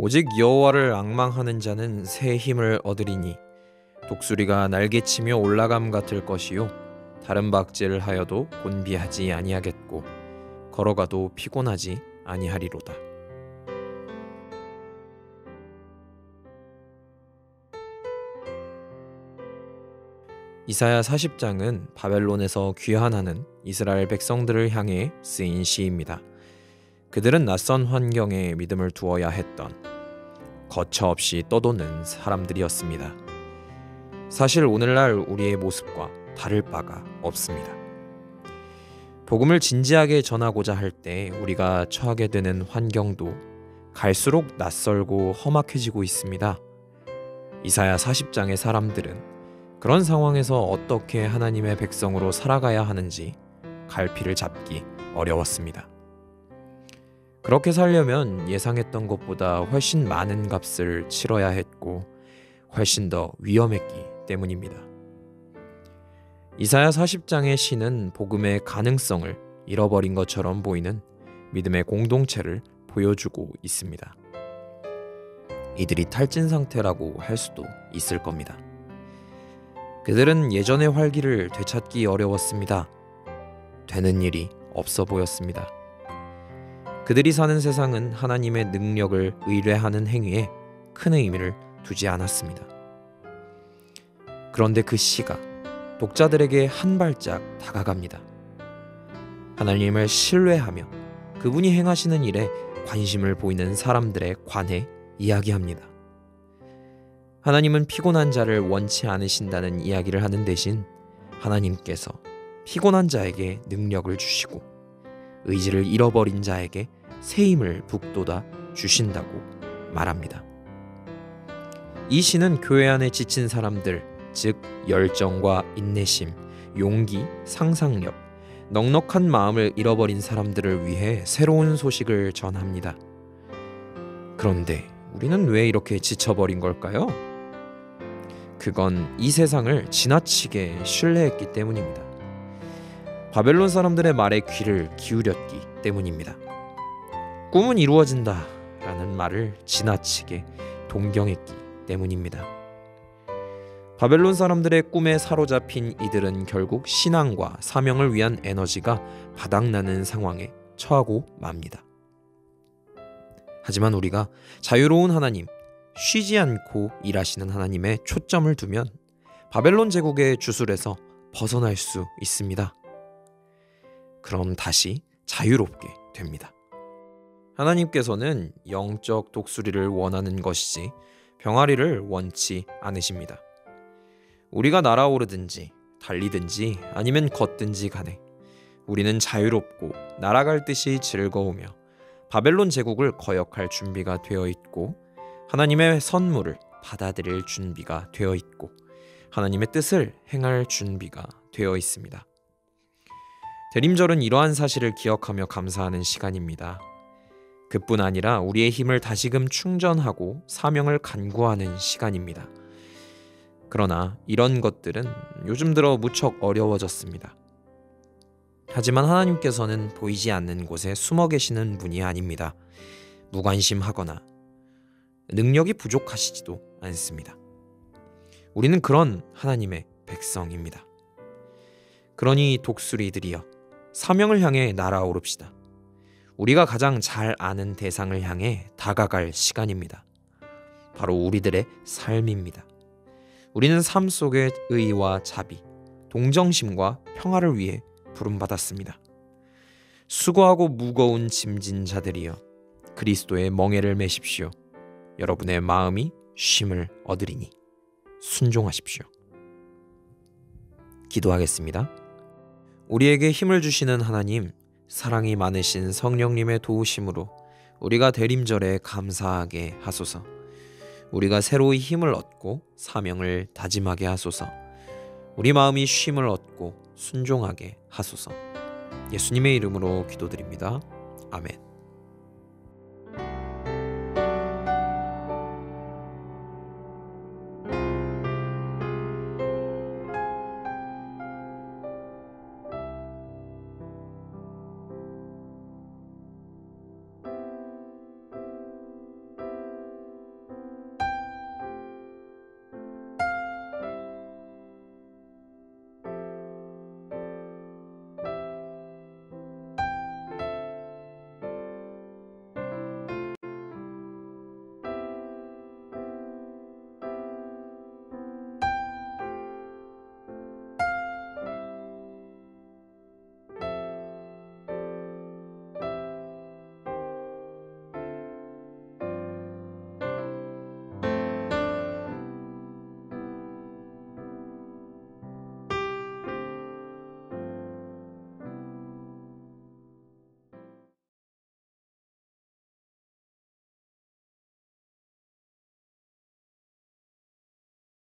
오직 여호와를 앙망하는 자는 새 힘을 얻으리니 독수리가 날개치며 올라감 같을 것이요 다른 박제를 하여도 곤비하지 아니하겠고 걸어가도 피곤하지 아니하리로다. 이사야 40장은 바벨론에서 귀환하는 이스라엘 백성들을 향해 쓰인 시입니다. 그들은 낯선 환경에 믿음을 두어야 했던 거처 없이 떠도는 사람들이었습니다. 사실 오늘날 우리의 모습과 다를 바가 없습니다. 복음을 진지하게 전하고자 할 때 우리가 처하게 되는 환경도 갈수록 낯설고 험악해지고 있습니다. 이사야 40장의 사람들은 그런 상황에서 어떻게 하나님의 백성으로 살아가야 하는지 갈피를 잡기 어려웠습니다. 그렇게 살려면 예상했던 것보다 훨씬 많은 값을 치러야 했고 훨씬 더 위험했기 때문입니다. 이사야 40장의 시는 복음의 가능성을 잃어버린 것처럼 보이는 믿음의 공동체를 보여주고 있습니다. 이들이 탈진 상태라고 할 수도 있을 겁니다. 그들은 예전의 활기를 되찾기 어려웠습니다. 되는 일이 없어 보였습니다. 그들이 사는 세상은 하나님의 능력을 의뢰하는 행위에 큰 의미를 두지 않았습니다. 그런데 그 시가 독자들에게 한 발짝 다가갑니다. 하나님을 신뢰하며 그분이 행하시는 일에 관심을 보이는 사람들에 관해 이야기합니다. 하나님은 피곤한 자를 원치 않으신다는 이야기를 하는 대신 하나님께서 피곤한 자에게 능력을 주시고 의지를 잃어버린 자에게 새 힘을 북돋아 주신다고 말합니다. 이 시는 교회 안에 지친 사람들, 즉 열정과 인내심, 용기, 상상력, 넉넉한 마음을 잃어버린 사람들을 위해 새로운 소식을 전합니다. 그런데 우리는 왜 이렇게 지쳐버린 걸까요? 그건 이 세상을 지나치게 신뢰했기 때문입니다. 바벨론 사람들의 말에 귀를 기울였기 때문입니다. 꿈은 이루어진다 라는 말을 지나치게 동경했기 때문입니다. 바벨론 사람들의 꿈에 사로잡힌 이들은 결국 신앙과 사명을 위한 에너지가 바닥나는 상황에 처하고 맙니다. 하지만 우리가 자유로운 하나님, 쉬지 않고 일하시는 하나님에 초점을 두면 바벨론 제국의 주술에서 벗어날 수 있습니다. 그럼 다시 자유롭게 됩니다. 하나님께서는 영적 독수리를 원하는 것이지 병아리를 원치 않으십니다. 우리가 날아오르든지 달리든지 아니면 걷든지 간에 우리는 자유롭고 날아갈 듯이 즐거우며 바벨론 제국을 거역할 준비가 되어 있고 하나님의 선물을 받아들일 준비가 되어 있고 하나님의 뜻을 행할 준비가 되어 있습니다. 대림절은 이러한 사실을 기억하며 감사하는 시간입니다. 그뿐 아니라 우리의 힘을 다시금 충전하고 사명을 간구하는 시간입니다. 그러나 이런 것들은 요즘 들어 무척 어려워졌습니다. 하지만 하나님께서는 보이지 않는 곳에 숨어 계시는 분이 아닙니다. 무관심하거나 능력이 부족하시지도 않습니다. 우리는 그런 하나님의 백성입니다. 그러니 독수리들이여 사명을 향해 날아오릅시다. 우리가 가장 잘 아는 대상을 향해 다가갈 시간입니다. 바로 우리들의 삶입니다. 우리는 삶 속의 의와 자비, 동정심과 평화를 위해 부름받았습니다. 수고하고 무거운 짐진 자들이여 그리스도의 멍에를 메십시오. 여러분의 마음이 쉼을 얻으리니 순종하십시오. 기도하겠습니다. 우리에게 힘을 주시는 하나님, 사랑이 많으신 성령님의 도우심으로 우리가 대림절에 감사하게 하소서. 우리가 새로이 힘을 얻고 사명을 다짐하게 하소서. 우리 마음이 쉼을 얻고 순종하게 하소서. 예수님의 이름으로 기도드립니다. 아멘.